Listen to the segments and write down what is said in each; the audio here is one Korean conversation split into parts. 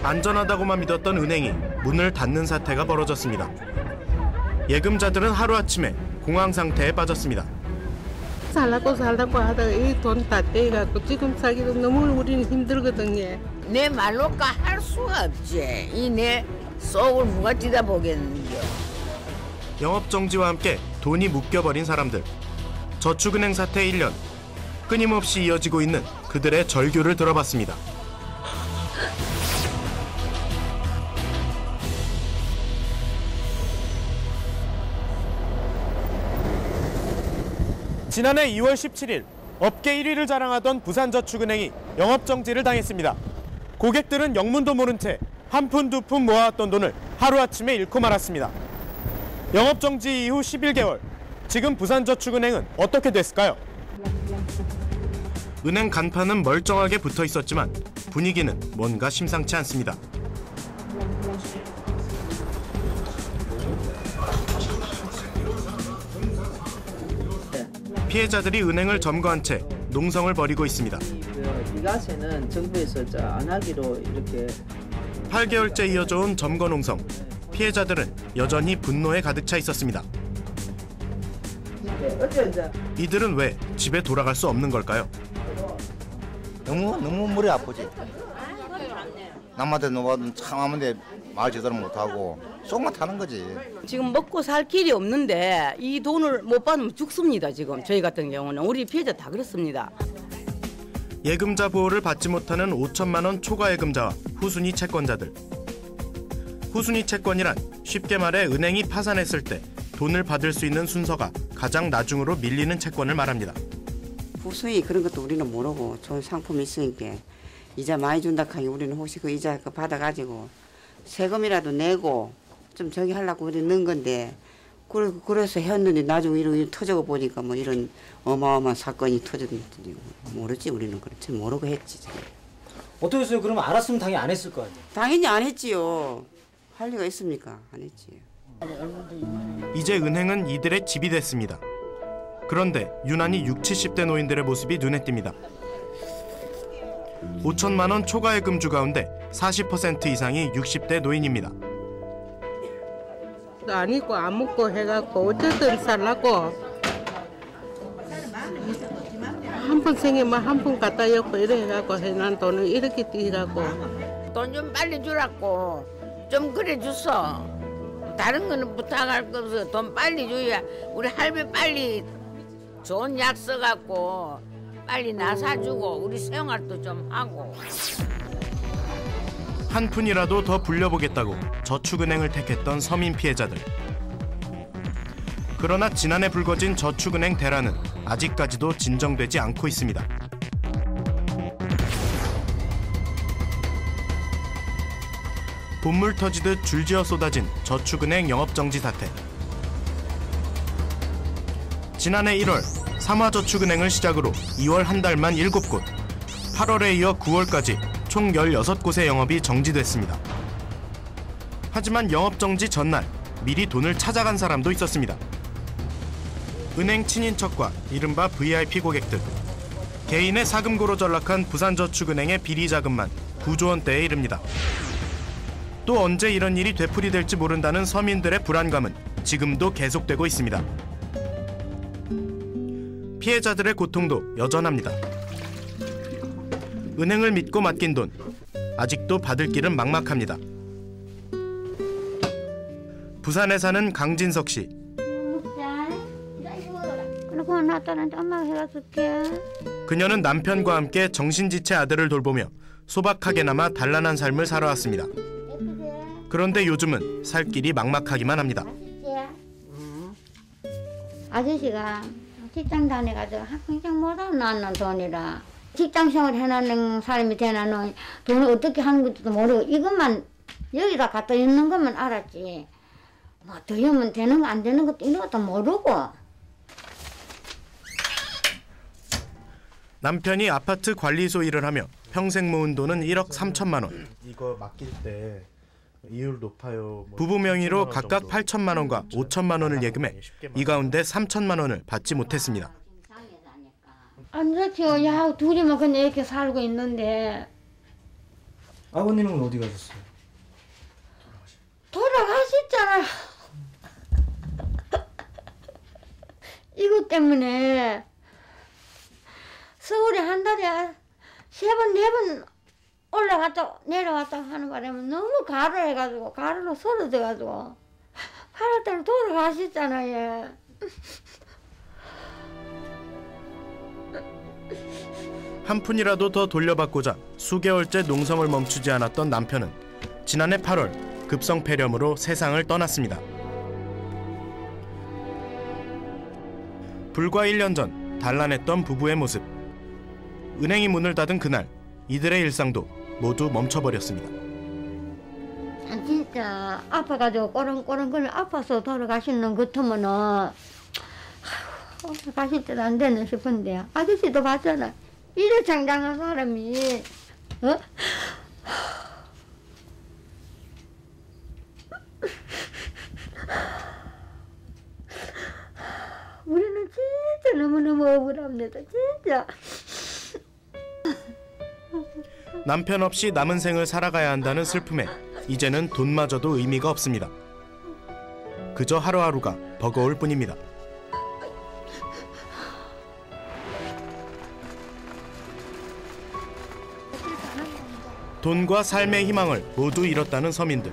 안전하다고만 믿었던 은행이 문을 닫는 사태가 벌어졌습니다. 예금자들은 하루아침에 공황 상태에 빠졌습니다. 살라고 하다가 이 돈 다 떼갖고 지금 살기도 너무 우리는 힘들거든요. 내 말로까 할 수가 없지. 이 내 속을 누가 뜯어보겠는겨. 영업정지와 함께 돈이 묶여버린 사람들. 저축은행 사태 1년. 끊임없이 이어지고 있는 그들의 절규를 들어봤습니다. 지난해 2월 17일 업계 1위를 자랑하던 부산저축은행이 영업정지를 당했습니다. 고객들은 영문도 모른 채 한 푼 두 푼 모아왔던 돈을 하루아침에 잃고 말았습니다. 영업정지 이후 11개월, 지금 부산저축은행은 어떻게 됐을까요? 은행 간판은 멀쩡하게 붙어 있었지만 분위기는 뭔가 심상치 않습니다. 피해자들이 은행을 점거한 채 농성을 벌이고 있습니다. 비과세는 정부에서 안 하기로 이렇게 8개월째 이어져온 점거 농성. 피해자들은 여전히 분노에 가득 차 있었습니다. 이들은 왜 집에 돌아갈 수 없는 걸까요? 너무 머리 아프지. 남한테 놓아도 참 아무데 말 제대로 못하고 속만 타는 거지. 지금 먹고 살 길이 없는데 이 돈을 못 받으면 죽습니다. 지금 저희 같은 경우는 우리 피해자 다 그렇습니다. 예금자 보호를 받지 못하는 5천만 원 초과 예금자와 후순위 채권자들. 후순위 채권이란 쉽게 말해 은행이 파산했을 때 돈을 받을 수 있는 순서가 가장 나중으로 밀리는 채권을 말합니다. 후순위 그런 것도 우리는 모르고 좋은 상품이 있으니까 이자 많이 준다 하니 우리는 혹시 그 이자 받아가지고 세금이라도 내고 좀 저기 하려고 그래 넣은 건데 그래서 했는데 나중에 이런 터져가 보니까 뭐 이런 어마어마한 사건이 터졌는지 모르지. 우리는 그렇지 모르고 했지. 어떻게 했어요? 그러면 알았으면 당연히 안 했을 거 아니에요? 당연히 안 했지요. 할 리가 있습니까? 안 했지요. 이제 은행은 이들의 집이 됐습니다. 그런데 유난히 60, 70대 노인들의 모습이 눈에 띕니다. 5천만 원 초과 예금주 가운데 40% 이상이 60대 노인입니다. 안 입고 안 먹고 해갖고 어쨌든 살라고 한 푼 생기면 한 푼 갖다 엮고 이래 해갖고 해난 돈을 이렇게 띄갖고 돈 좀 빨리 주라고 좀 그래 주소. 다른 거는 부탁할 거 없어. 돈 빨리 줘야 우리 할배 빨리 좋은 약 써갖고 빨리 나 사주고 우리 생활도 좀 하고. 한 푼이라도 더 불려보겠다고 저축은행을 택했던 서민 피해자들. 그러나 지난해 불거진 저축은행 대란은 아직까지도 진정되지 않고 있습니다. 봇물 터지듯 줄지어 쏟아진 저축은행 영업정지 사태. 지난해 1월 삼화저축은행을 시작으로 2월 한 달만 7곳, 8월에 이어 9월까지 총 16곳의 영업이 정지됐습니다. 하지만 영업정지 전날 미리 돈을 찾아간 사람도 있었습니다. 은행 친인척과 이른바 VIP 고객들. 개인의 사금고로 전락한 부산저축은행의 비리 자금만 9조 원대에 이릅니다. 또 언제 이런 일이 되풀이될지 모른다는 서민들의 불안감은 지금도 계속되고 있습니다. 피해자들의 고통도 여전합니다. 은행을 믿고 맡긴 돈, 아직도 받을 길은 막막합니다. 부산에 사는 강진석 씨. 그녀는 남편과 함께 정신지체 아들을 돌보며 소박하게나마 단란한 삶을 살아왔습니다. 그런데 요즘은 살 길이 막막하기만 합니다. 아저씨가 직장 다녀가지고 평생 못하고 낳는 돈이라 직장생활 해놓는 사람이 되나는 돈을 어떻게 하는 것도 모르고 이것만 여기다 갖다 있는 것만 알았지 뭐 더 하면 되는 거 안 되는 것도 이런 것도 모르고. 남편이 아파트 관리소 일을 하며 평생 모은 돈은 1억 3천만 원. 이거 맡길 때 이율 높아요. 부부 명의로 각각 8천만 원과 5천만 원을 예금해 이 가운데 3천만 원을 받지 못했습니다. 안 좋지요. 야 둘이만 그냥 이렇게 살고 있는데 아버님은 어디 가셨어요? 돌아가셨잖아. 이것 때문에 서울에 한 달에 3번, 4번 올라갔다 내려갔다 하는 바람에 너무 가루해가지고 가루로 쓰러져가지고 8월달에 돌아가셨잖아요. 한 푼이라도 더 돌려받고자 수개월째 농성을 멈추지 않았던 남편은 지난해 8월 급성폐렴으로 세상을 떠났습니다. 불과 1년 전 단란했던 부부의 모습. 은행이 문을 닫은 그날 이들의 일상도 모두 멈춰버렸습니다. 진짜 아파가지고 꼬렁꼬렁거리 아파서 돌아가시는 것 같으면은 가실 때도 안 되나 싶은데 아저씨도 봤잖아. 이래 장장한 사람이 우리는 진짜 너무너무 억울합니다. 진짜. 남편 없이 남은 생을 살아가야 한다는 슬픔에 이제는 돈마저도 의미가 없습니다. 그저 하루하루가 버거울 뿐입니다. 돈과 삶의 희망을 모두 잃었다는 서민들.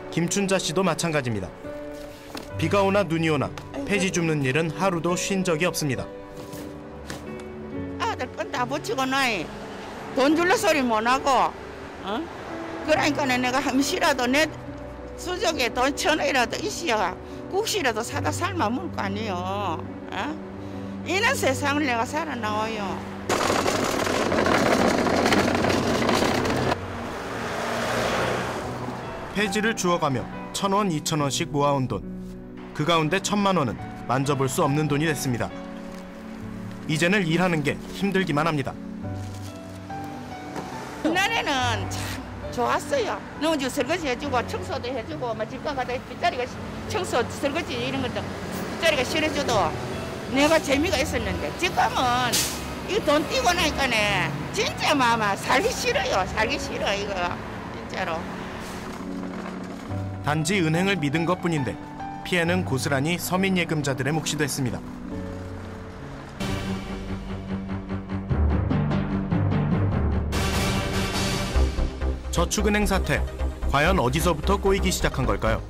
김춘자 씨도 마찬가지입니다. 비가 오나 눈이 오나 폐지 줍는 일은 하루도 쉰 적이 없습니다. 아들 건 다 붙이고 나이 돈 줄라 소리 못하고 그러니까 내가 함시라도 내 수족에 돈 1,000원이라도 있어야 국시라도 사다 삶아 먹을 거 아니에요. 이런 세상을 내가 살아나와요. 폐지를 주워가며 1,000원, 2,000원씩 모아온 돈. 그 가운데 1,000만 원은 만져볼 수 없는 돈이 됐습니다. 이제는 일하는 게 힘들기만 합니다. 옛날에는 참 좋았어요. 농주 설거지 해주고 청소도 해주고 집가 가다 뒷자리가 청소 설거지 이런 것도 뒷자리가 실어줘도 내가 재미가 있었는데 지금은 이 돈 띄고 나니까네 진짜 마마 살기 싫어요. 살기 싫어 이거 진짜로. 단지 은행을 믿은 것뿐인데 피해는 고스란히 서민예금자들의 몫이 됐습니다. 저축은행 사태, 과연 어디서부터 꼬이기 시작한 걸까요?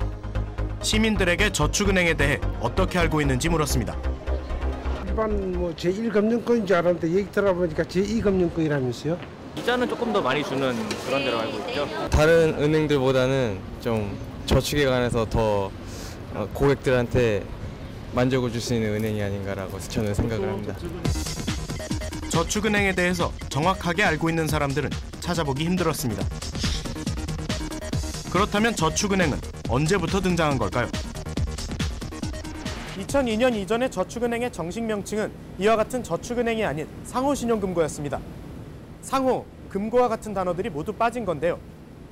시민들에게 저축은행에 대해 어떻게 알고 있는지 물었습니다. 일반 뭐 제1금융권인 줄 알았는데 얘기 들어보니까 제2금융권이라면서요? 이자는 조금 더 많이 주는 그런 데로 알고 있죠. 다른 은행들보다는 좀 저축에 관해서 더 고객들한테 만족을 줄 수 있는 은행이 아닌가라고 저는 생각을 합니다. 저축은행에 대해서 정확하게 알고 있는 사람들은 찾아보기 힘들었습니다. 그렇다면 저축은행은 언제부터 등장한 걸까요? 2002년 이전의 저축은행의 정식 명칭은 이와 같은 저축은행이 아닌 상호신용금고였습니다. 상호, 금고와 같은 단어들이 모두 빠진 건데요.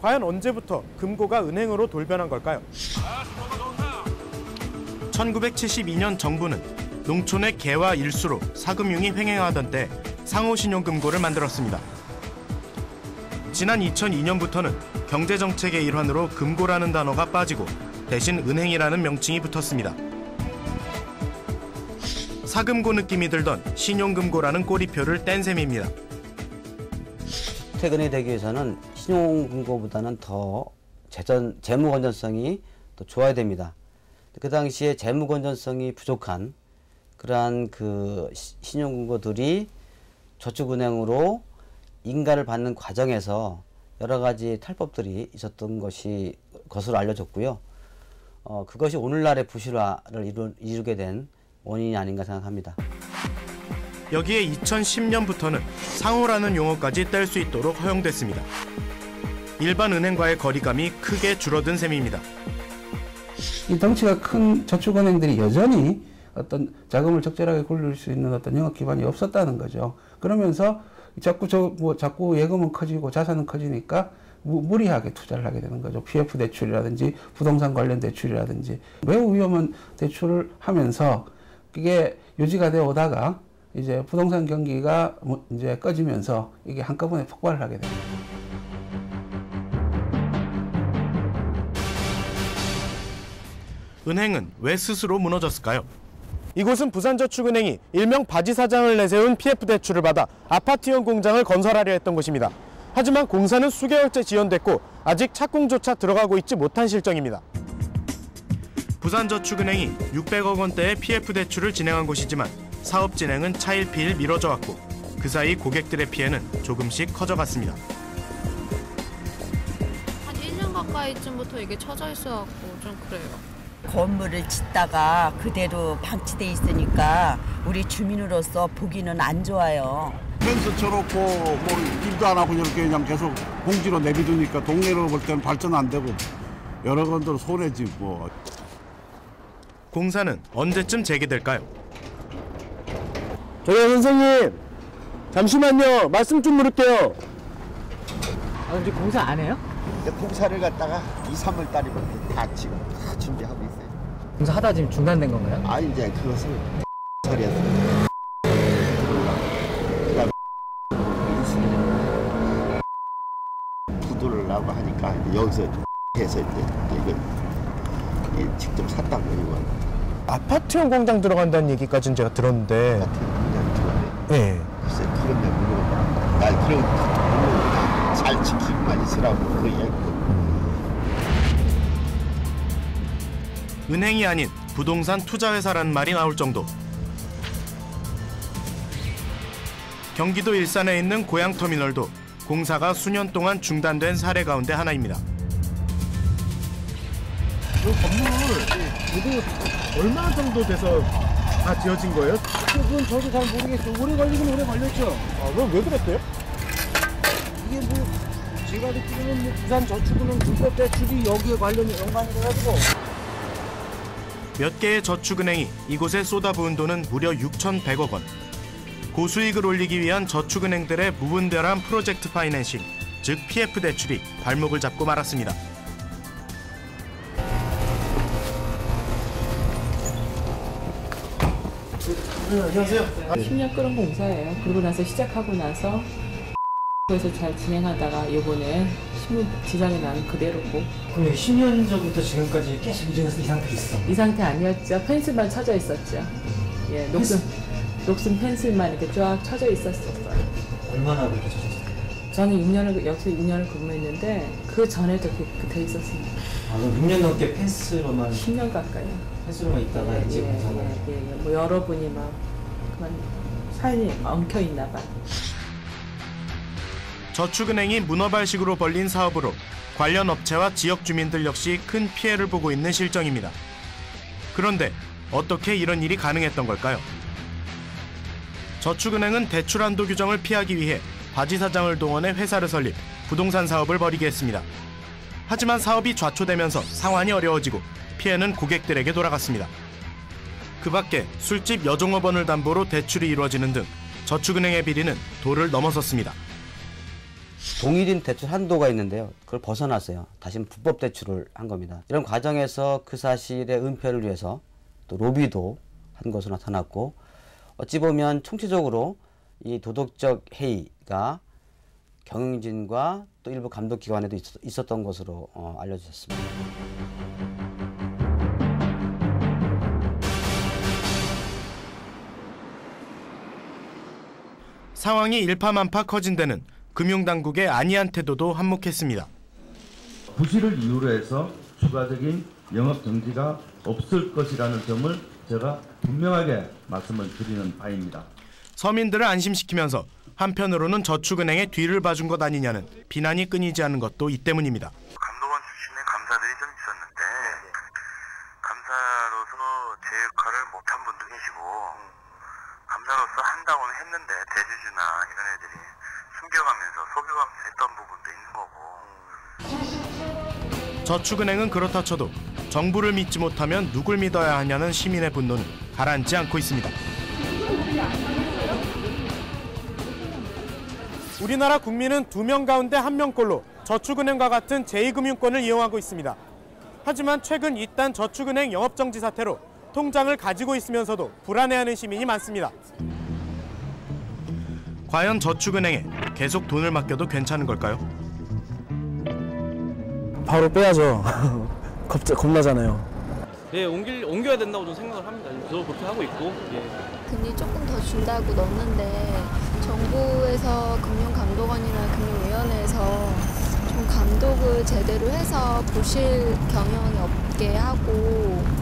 과연 언제부터 금고가 은행으로 돌변한 걸까요? 1972년 정부는 농촌의 개와 일수로 사금융이 횡행하던 때 상호신용금고를 만들었습니다. 지난 2002년부터는 경제정책의 일환으로 금고라는 단어가 빠지고 대신 은행이라는 명칭이 붙었습니다. 사금고 느낌이 들던 신용금고라는 꼬리표를 뗀 셈입니다. 퇴근이 되기 위해서는 신용금고보다는 더 재무 건전성이 더 좋아야 됩니다. 그 당시에 재무 건전성이 부족한 그러한 그 신용금고들이 저축은행으로 인가를 받는 과정에서 여러 가지 탈법들이 있었던 것으로 알려졌고요. 그것이 오늘날의 부실화를 이루게 된 원인이 아닌가 생각합니다. 여기에 2010년부터는 상호라는 용어까지 뗄 수 있도록 허용됐습니다. 일반 은행과의 거리감이 크게 줄어든 셈입니다. 이 덩치가 큰 저축은행들이 여전히 어떤 자금을 적절하게 굴릴 수 있는 어떤 영업 기반이 없었다는 거죠. 그러면서 자꾸 예금은 커지고 자산은 커지니까 무리하게 투자를 하게 되는 거죠. PF 대출이라든지 부동산 관련 대출이라든지 매우 위험한 대출을 하면서 그게 유지가 되어 오다가 이제 부동산 경기가 이제 꺼지면서 이게 한꺼번에 폭발을 하게 됩니다. 은행은 왜 스스로 무너졌을까요? 이곳은 부산저축은행이 일명 바지 사장을 내세운 PF 대출을 받아 아파트형 공장을 건설하려 했던 곳입니다. 하지만 공사는 수개월째 지연됐고 아직 착공조차 들어가고 있지 못한 실정입니다. 부산저축은행이 600억 원대의 PF 대출을 진행한 곳이지만 사업 진행은 차일피일 미뤄져 왔고 그 사이 고객들의 피해는 조금씩 커져갔습니다. 한 1년 가까이쯤부터 이게 쳐져 있어갖고 좀 그래요. 건물을 짓다가 그대로 방치돼 있으니까 우리 주민으로서 보기는 안 좋아요. 펜스 쳐놓고 뭐 일도 안 하고 이렇게 그냥 계속 공지로 내비두니까 동네로 볼 때는 발전 안 되고 여러 건들 손해지 뭐. 공사는 언제쯤 재개될까요? 저기 선생님, 잠시만요. 말씀 좀 물을게요. 이제 공사 안 해요? 공사를 갖다가 2, 3월 달이면 다 지금 다 준비하고 있어요. 공사 하다 지금 중단된 건가요? 아 이제 그것을 처리했어요. 그다음에 부도를 나고 하니까 여기서 해서 이제 이거 직접 샀다고 이거. 아파트형 공장 들어간다는 얘기까지는 제가 들었는데. 네. 글쎄 그런 데 물어봐. 날 그런 거 잘 지키고만 있으라고 그 얘기. 은행이 아닌 부동산 투자회사라는 말이 나올 정도. 경기도 일산에 있는 고양터미널도 공사가 수년 동안 중단된 사례 가운데 하나입니다. 이 건물 이거 얼마 정도 돼서 다 지어진 거예요? 그건 저도 잘 모르겠어요. 오래 걸리긴 오래 걸렸죠. 아, 그럼 왜 그랬대요? 이게 뭐 제가 듣기로는 뭐 부산저축은행 불법 대출이 여기에 연관이 돼가지고. 몇 개의 저축은행이 이곳에 쏟아부은 돈은 무려 6,100억 원. 고수익을 올리기 위한 저축은행들의 무분별한 프로젝트 파이낸싱, 즉 PF 대출이 발목을 잡고 말았습니다. 안녕하세요. 10년 끓은 공사예요. 그러고 나서 시작하고 나서 에서 잘 진행하다가 이번에 신문 지장이 나는 그대로고. 그럼 10년 전부터 지금까지 계속 이 상태 있어? 이 상태 아니었죠. 펜슬만 쳐져 있었죠. 예, 녹슨 펜슬만 이렇게 쫙 쳐져 있었어요. 얼마나 그렇게 쳐졌어요? 저는 여기서 6년을 근무했는데 그 전에도 그렇게 돼 있었습니다. 아, 그럼 6년 넘게 펜스로만? 10년 가까이. 펜스로만 있다가 이제 공사가? 뭐 여러분이 막 그만 삶이 엉켜 있나 봐. 저축은행이 문어발식으로 벌린 사업으로 관련 업체와 지역 주민들 역시 큰 피해를 보고 있는 실정입니다. 그런데 어떻게 이런 일이 가능했던 걸까요? 저축은행은 대출 한도 규정을 피하기 위해 바지 사장을 동원해 회사를 설립, 부동산 사업을 벌이게 했습니다. 하지만 사업이 좌초되면서 상환이 어려워지고 피해는 고객들에게 돌아갔습니다. 그 밖에 술집 여종업원을 담보로 대출이 이루어지는 등 저축은행의 비리는 도를 넘어섰습니다. 동일인 대출 한도가 있는데요. 그걸 벗어났어요. 다시는 불법 대출을 한 겁니다. 이런 과정에서 그 사실의 은폐를 위해서 또 로비도 한 것으로 나타났고, 어찌 보면 총체적으로 이 도덕적 해이가 경영진과 또 일부 감독기관에도 있었던 것으로 알려졌습니다. 상황이 일파만파 커진 데는 금융당국의 안이한 태도도 한몫했습니다. 부실을 이유로 해서 추가적인 영업 정지가 없을 것이라는 점을 제가 분명하게 말씀을 드리는 바입니다. 서민들을 안심시키면서 한편으로는 저축은행의 뒤를 봐준 것 아니냐는 비난이 끊이지 않는 것도 이 때문입니다. 감독원 출신의 감사들이 좀 있었는데 감사로서 제 역할을 못한 분도 계시고 감사로서 한다고는 했는데 대주주나 이런 애들이 숨겨가면서 속여가면서 했던 부분도 있는 거고. 저축은행은 그렇다 쳐도 정부를 믿지 못하면 누굴 믿어야 하냐는 시민의 분노는 가라앉지 않고 있습니다. 우리나라 국민은 2명 가운데 1명꼴로 저축은행과 같은 제2금융권을 이용하고 있습니다. 하지만 최근 이딴 저축은행 영업정지 사태로 통장을 가지고 있으면서도 불안해하는 시민이 많습니다. 과연 저축은행에 계속 돈을 맡겨도 괜찮은 걸까요? 바로 빼야죠. 겁나잖아요. 예, 옮겨야 된다고 저는 생각을 합니다. 저도 그렇게 하고 있고. 예. 금리 조금 더 준다고 넣었는데 정부에서 금융감독원이나 금융위원회에서 좀 감독을 제대로 해서 보실 경영이 없게 하고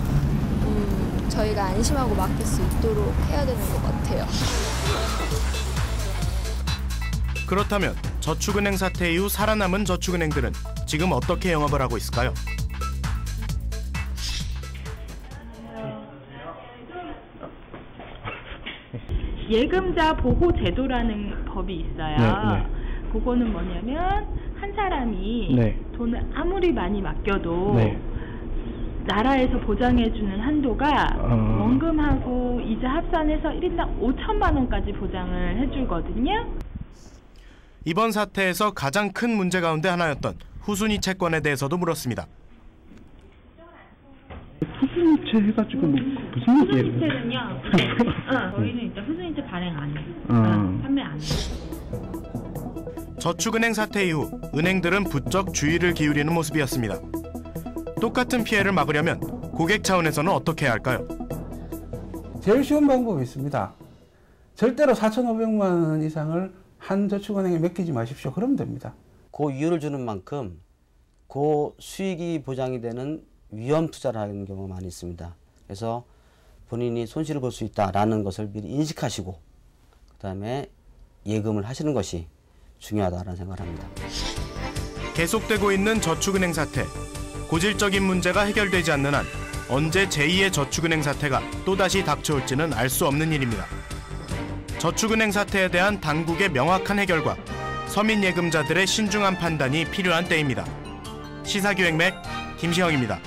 저희가 안심하고 맡길 수 있도록 해야 되는 것 같아요. 그렇다면 저축은행 사태 이후 살아남은 저축은행들은 지금 어떻게 영업을 하고 있을까요? 예금자 보호 제도라는 법이 있어요. 그거는 뭐냐면 한 사람이 돈을 아무리 많이 맡겨도 나라에서 보장해주는 한도가 원금하고 이자 합산해서 1인당 5천만 원까지 보장을 해주거든요. 이번 사태에서 가장 큰 문제 가운데 하나였던 후순위 채권에 대해서도 물었습니다. 후순위채 해가지고 뭐 무슨 얘기예요? 후순위채는요. 저희는 일단 후순위채 발행 안 해요. 판매 안 해요. 저축은행 사태 이후 은행들은 부쩍 주의를 기울이는 모습이었습니다. 똑같은 피해를 막으려면 고객 차원에서는 어떻게 해야 할까요? 제일 쉬운 방법이 있습니다. 절대로 4,500만 원 이상을 한 저축은행에 맡기지 마십시오. 그러면 됩니다. 그 이유를 주는 만큼 그 수익이 보장이 되는 위험 투자를 하는 경우가 많이 있습니다. 그래서 본인이 손실을 볼 수 있다라는 것을 미리 인식하시고 그다음에 예금을 하시는 것이 중요하다는 생각을 합니다. 계속되고 있는 저축은행 사태. 고질적인 문제가 해결되지 않는 한 언제 제2의 저축은행 사태가 또다시 닥쳐올지는 알 수 없는 일입니다. 저축은행 사태에 대한 당국의 명확한 해결과 서민 예금자들의 신중한 판단이 필요한 때입니다. 시사기획맥 김시영입니다.